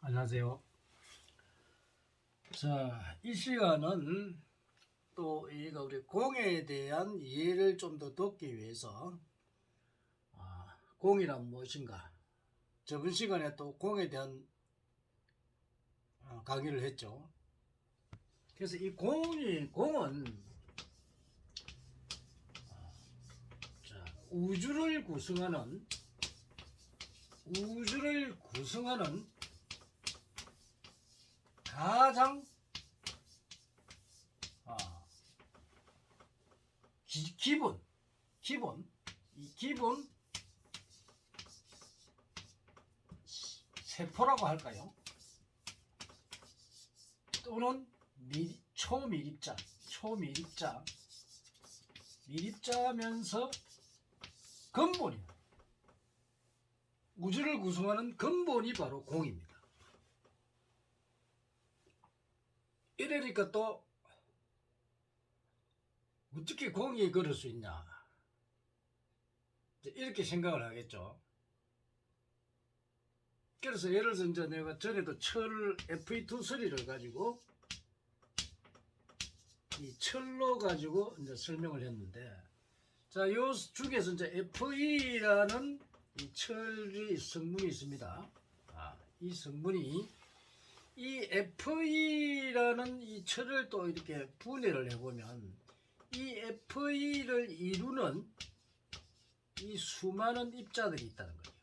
안녕하세요. 자, 이 시간은 또 이거 우리 공에 대한 이해를 좀 더 돕기 위해서 공이란 무엇인가? 저번 시간에 또 공에 대한 강의를 했죠. 그래서 이 공은 자, 우주를 구성하는 가장 기본 세포라고 할까요? 또는 미립자면서 근본이다. 우주를 구성하는 근본이 바로 공입니다. 이러니까 또 어떻게 공이 그럴 수 있냐, 이렇게 생각을 하겠죠. 그래서 예를 들어서 이제 내가 전에도 철 Fe2 처리를 가지고 이 철로 가지고 이제 설명을 했는데, 자, 요 중에서 이제 Fe라는 이 철이 성분이 있습니다. 이 성분이 이 Fe라는 이 철을 또 이렇게 분해를 해보면 이 Fe를 이루는 이 수많은 입자들이 있다는 거예요.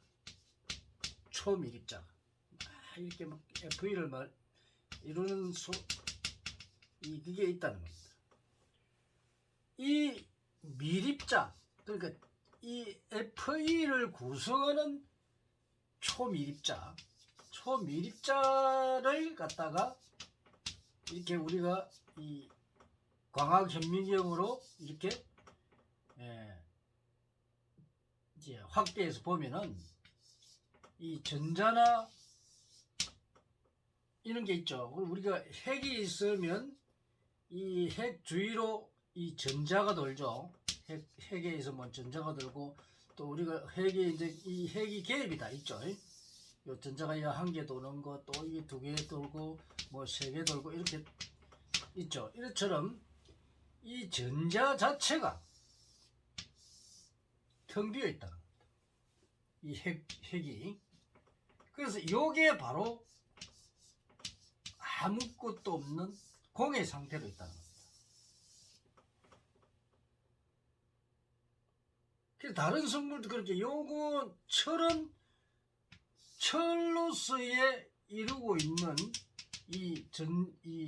초밀입자. 이렇게 막 Fe를 이루는 그게 있다는 겁니다. 이 밀입자, 그러니까 이 Fe를 구성하는 초밀입자를 갖다가 이렇게 우리가 이 광학현미경으로 이렇게 이제 확대해서 보면은 이 전자나 이런 게 있죠. 우리가 핵이 있으면 이 핵 주위로 이 전자가 돌죠. 핵에서 뭐 전자가 돌고, 또 우리가 핵이 이제 이 핵이 개입이 다 있죠. 요 전자가 한 개 도는 거, 또 이 두 개 돌고, 뭐 세 개 돌고 이렇게 있죠. 이처럼 이 전자 자체가 텅 비어 있다. 이 핵이. 그래서 이게 바로 아무것도 없는 공의 상태로 있다는 겁니다. 그래서 다른 성분도 그렇게 요거 철로서의 이루고 있는 이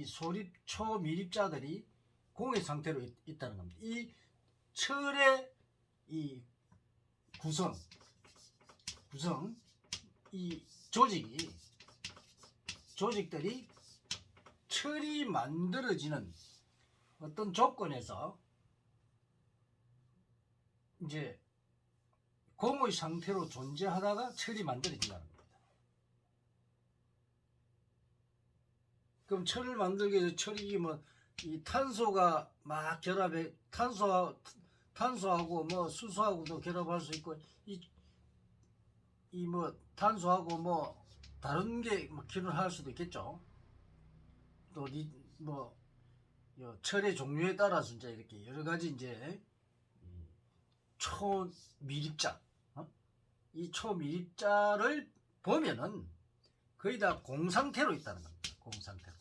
소립 초밀입자들이 공의 상태로 있다는 겁니다. 이 철의 이 구성 이 조직들이 철이 만들어지는 어떤 조건에서 이제 공의 상태로 존재하다가 철이 만들어진다는 겁니다. 그럼 철을 만들기 위해서 철이 뭐 이 탄소가 막 결합해, 탄소하고 뭐 수소하고도 결합할 수 있고, 이 뭐 탄소하고 뭐 다른 게 뭐 결합할 수도 있겠죠. 또 뭐 철의 종류에 따라서 이제 이렇게 여러 가지 이제 초밀입자, 이 초밀입자를 보면은 거의 다 공상태로 있다는 겁니다. 공상태로.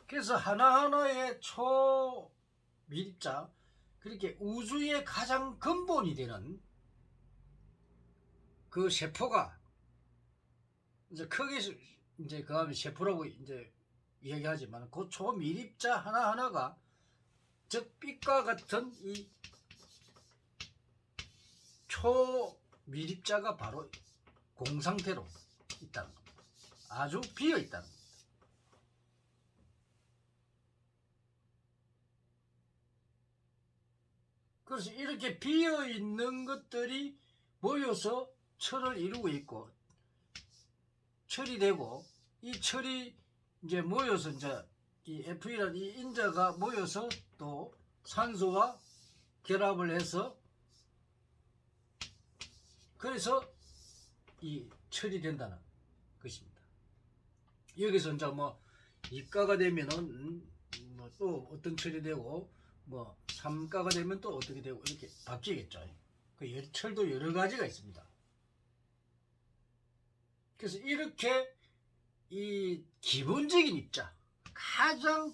그래서 하나하나의 초밀입자, 그렇게 우주의 가장 근본이 되는 그 세포가 이제 크게 이제 그 다음에 세포라고 이제 이야기하지만, 그 초밀입자 하나하나가 즉 빛과 같은 이 초밀입자가 바로 공상태로 있다는 겁니다. 아주 비어 있다는 겁니다. 그래서 이렇게 비어 있는 것들이 모여서 철을 이루고 있고, 철이 되고, 이 철이 이제 모여서 이제 이 Fe라는 이 인자가 모여서 또 산소와 결합을 해서, 그래서 이 철이 된다는 것입니다. 여기서 이제 뭐 이가가 되면은 또 어떤 철이 되고 뭐 삼가가 되면 또 어떻게 되고 이렇게 바뀌겠죠. 그 철도 여러 가지가 있습니다. 그래서 이렇게 이 기본적인 입자, 가장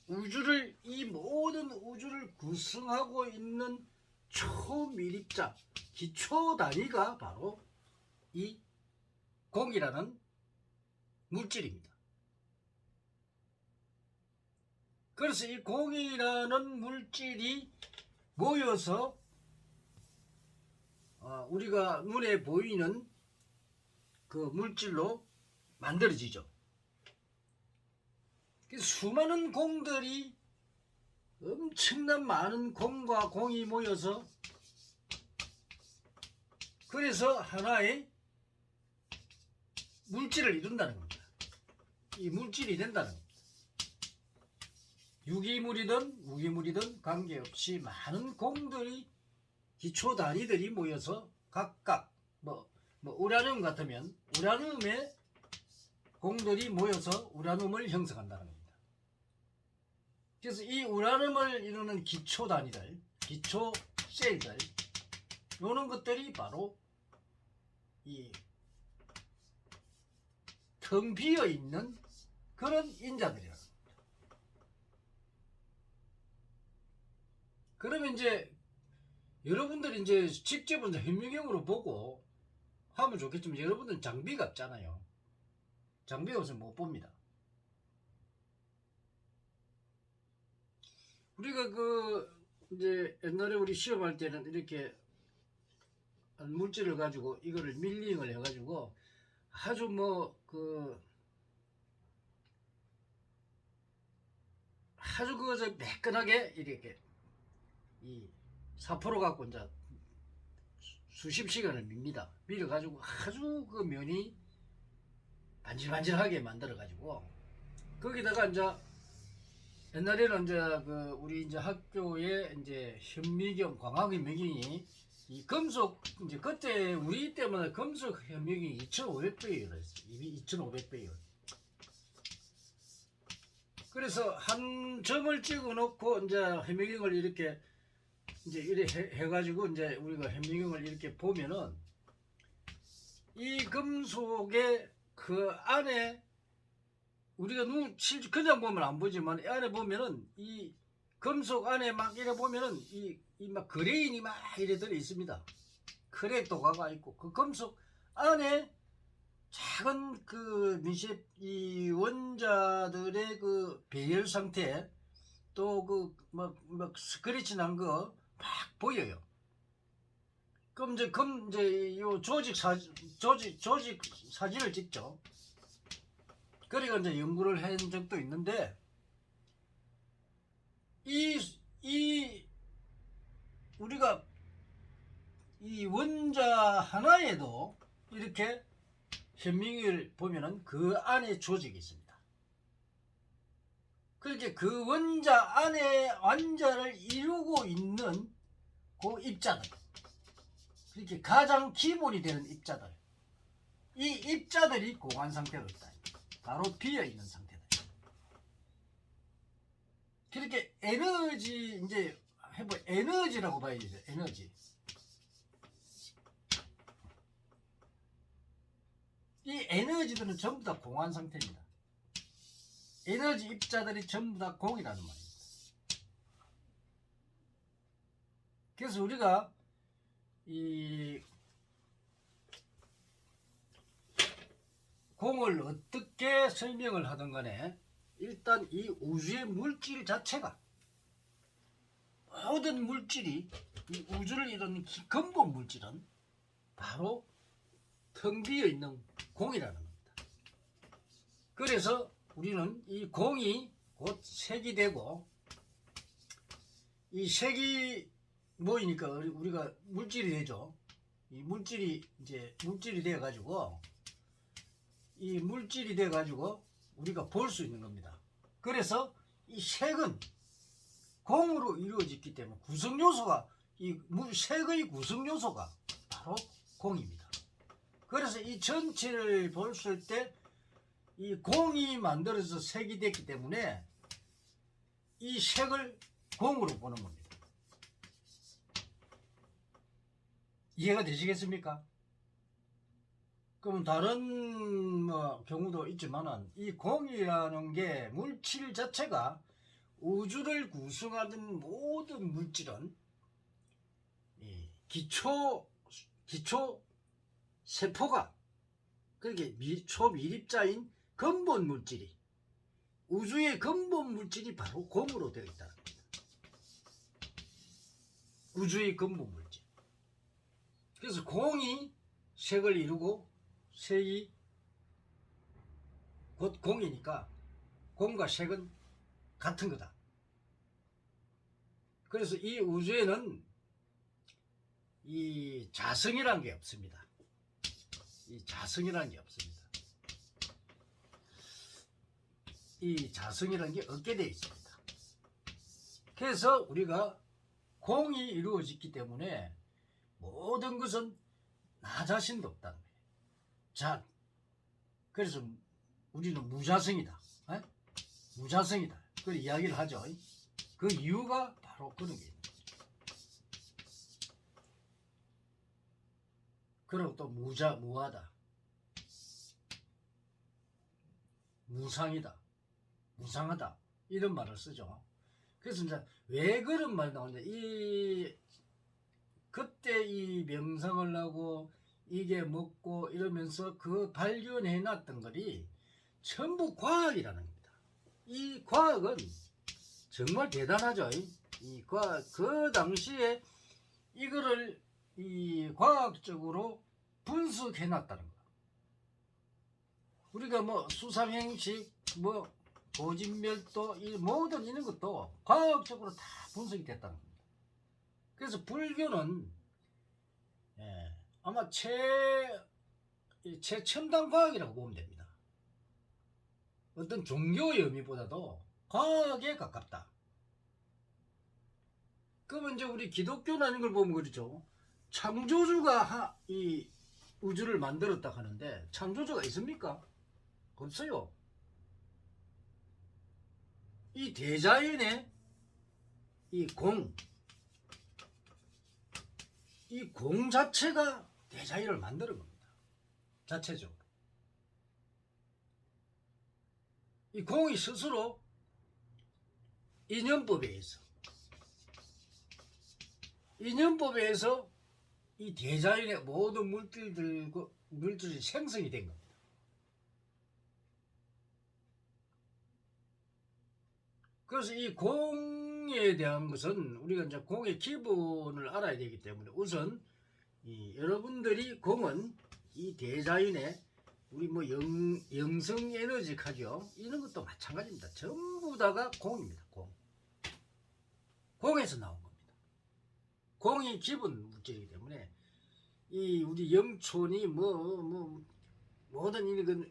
우주를, 이 모든 우주를 구성하고 있는 초밀입자, 기초 단위가 바로 이 공이라는 물질입니다. 그래서 이 공이라는 물질이 모여서 우리가 눈에 보이는 그 물질로 만들어지죠. 수많은 공들이, 엄청난 많은 공과 공이 모여서 그래서 하나의 물질을 이룬다는 겁니다. 이 물질이 된다는 겁니다. 유기물이든 무기물이든 관계없이 많은 공들이, 기초 단위들이 모여서 각각 뭐 우라늄 같으면 우라늄의 공들이 모여서 우라늄을 형성한다는 겁니다. 그래서 이 우라늄을 이루는 기초 단위들, 기초 셀들, 이런 것들이 바로 이 텅 비어 있는 그런 인자들이라는 겁니다. 그러면 이제 여러분들이 이제 직접 현미경으로 보고 하면 좋겠지만 여러분들은 장비가 없잖아요. 장비가 없으면 못 봅니다. 우리가 이제 옛날에 우리 시험할 때는 이렇게 물질을 가지고 이거를 밀링을 해가지고 아주 아주 그거 매끈하게 이렇게 이 사포로 갖고 이제 수십 시간을 밉니다. 밀어가지고 아주 그 면이 반질반질하게 만들어가지고 거기다가 이제 옛날에는 이제 우리 이제 학교에 이제 현미경, 광학현미경이 이 금속, 이제 그때 우리 때문에 금속 현미경이 2,500배율 했어요. 2,500배율. 그래서 한 점을 찍어 놓고 이제 현미경을 이렇게 이제 이렇게 해가지고 이제 우리가 현미경을 이렇게 보면은 이 금속의 그 안에 우리가 그냥 보면 안 보지만 이 안에 보면은 이 금속 안에 막 이래 보면은 이 막 그레인이 막 이래 들어 있습니다. 크랙도가가 있고 그 금속 안에 작은 그 미세 이 원자들의 그 배열 상태 또 그 막 스크래치 난 거 막 보여요. 그럼 이제 요 조직 사진을 찍죠. 그러니까 이제 연구를 한 적도 있는데 우리가 이 원자 하나에도 이렇게 현미경을 보면은 그 안에 조직이 있습니다. 그렇게 그 원자 안에 완자를 이루고 있는 그 입자들, 그렇게 가장 기본이 되는 입자들, 이 입자들이 공한 상태로 있다. 바로 비어 있는 상태다. 그렇게 에너지 이제 에너지라고 봐야죠. 에너지. 이 에너지들은 전부 다 공한 상태입니다. 에너지 입자들이 전부 다 공이라는 말입니다. 그래서 우리가 이 공을 어떻게 설명을 하든 간에 일단 이 우주의 물질 자체가, 모든 물질이 이 우주를 이루는 근본 물질은 바로 텅 비어 있는 공이라는 겁니다. 그래서 우리는 이 공이 곧 색이 되고, 이 색이 모이니까 우리가 물질이 되죠. 이 물질이 되어 가지고 이 물질이 돼 가지고 우리가 볼 수 있는 겁니다. 그래서 이 색은 공으로 이루어졌기 때문에 이 색의 구성 요소가 바로 공입니다. 그래서 이 전체를 봤을 때 이 공이 만들어서 색이 됐기 때문에 이 색을 공으로 보는 겁니다. 이해가 되시겠습니까? 그럼 다른 경우도 있지만은 이 공이라는 게 물질 자체가 우주를 구성하는 모든 물질은 이 기초 세포가 그렇게 초미립자인 근본 물질이 우주의 근본 물질이 바로 공으로 되어 있다는 겁니다. 우주의 근본 물질. 그래서 공이 색을 이루고 색이 곧 공이니까 공과 색은 같은 거다. 그래서 이 우주에는 이 자성이라는 게 없습니다. 이 자성이라는 게 없습니다. 이 자성이라는 게 없게 되어 있습니다. 그래서 우리가 공이 이루어졌기 때문에 모든 것은 나 자신도 없다는 거예요. 자, 그래서 우리는 무자성이다. 에? 무자성이다. 그 이야기를 하죠. 그 이유가 바로 그런 게 있는 거죠. 그리고 또 무하다. 무상이다. 무상하다. 이런 말을 쓰죠. 그래서 이제 왜 그런 말이 나오는데 그때 이 명상을 하고 이게 먹고 이러면서 그 발견해 놨던 것이 전부 과학이라는 겁니다. 이 과학은 정말 대단하죠. 이 과학, 그 당시에 이거를 이 과학적으로 분석해 놨다는 거. 우리가 뭐 수상행식, 뭐 고진멸도, 이 모든 이런 것도 과학적으로 다 분석이 됐다는 겁니다. 그래서 불교는 아마 최첨단 과학이라고 보면 됩니다. 어떤 종교의 의미보다도 과학에 가깝다. 그러면 이제 우리 기독교라는 걸 보면 그렇죠. 창조주가 이 우주를 만들었다 하는데 창조주가 있습니까? 없어요. 이 대자연의 이 공 자체가 대자연을 만드는 겁니다. 자체적으로. 이 공이 스스로 인연법에 의해서 이 대자연의 모든 물질이 생성이 된 겁니다. 그래서 이 공에 대한 것은 우리가 이제 공의 기본을 알아야 되기 때문에 우선 여러분들이 공은 이 대자연의 우리 뭐 영성 에너지 하죠. 이런 것도 마찬가지입니다. 전부 다가 공입니다. 공에서 나온 겁니다. 공이 기본 물질이기 때문에 이 우리 영촌이 모든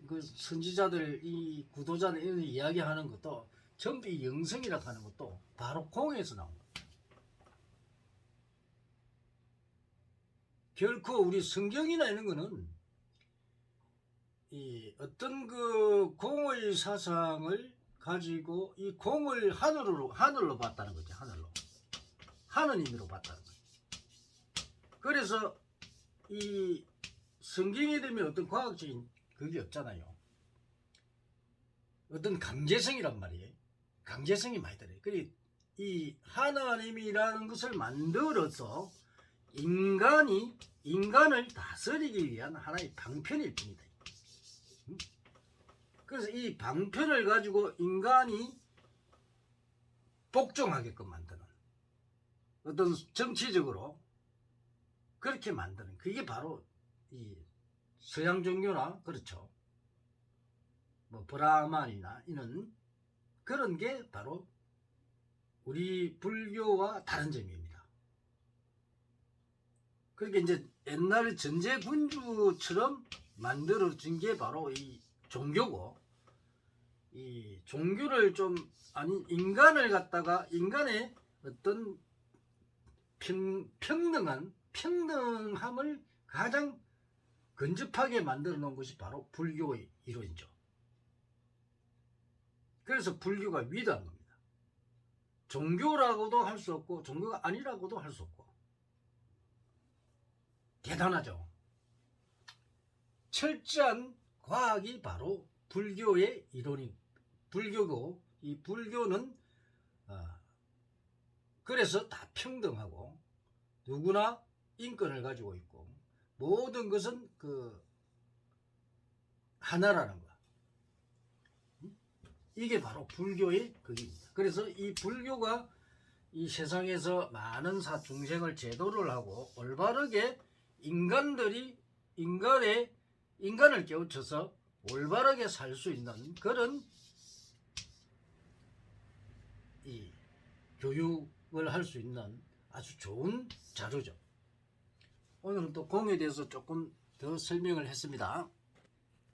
그 선지자들 이 구도자들 이런 이야기하는 것도 전부 이 영성이라고 하는 것도 바로 공에서 나온 겁니다. 결코 우리 성경이나 이런 거는 이 어떤 그 공의 사상을 가지고 이 공을 하늘로 봤다는 거죠. 하느님으로 봤다는 거죠. 그래서 이 성경에 되면 어떤 과학적인 그게 없잖아요. 어떤 강제성이란 말이에요. 강제성이 많이 들어요. 그리고 이 하나님이라는 것을 만들어서 인간을 다스리기 위한 하나의 방편일 뿐이다. 그래서 이 방편을 가지고 인간이 복종하게끔 만드는 어떤 정치적으로 그렇게 만드는 그게 바로 이 서양 종교나 그렇죠. 뭐 브라만이나 이런 그런 게 바로 우리 불교와 다른 점입니다. 그러니까 이제 옛날 전제군주처럼 만들어진 게 바로 이 종교고 이 종교를 인간을 갖다가 인간의 어떤 평등함을 가장 근접하게 만들어 놓은 것이 바로 불교의 이론이죠. 그래서 불교가 위대한 겁니다. 종교라고도 할 수 없고 종교가 아니라고도 할 수 없고 대단하죠. 철저한 과학이 바로 불교의 이론인 불교고, 이 불교는 그래서 다 평등하고 누구나 인권을 가지고 있고 모든 것은 그 하나라는 거. 이게 바로 불교의 극입니다. 그래서 이 불교가 이 세상에서 많은 중생을 제도를 하고 올바르게 인간을 깨우쳐서 올바르게 살 수 있는 그런 이 교육을 할 수 있는 아주 좋은 자료죠. 오늘은 또 공에 대해서 조금 더 설명을 했습니다.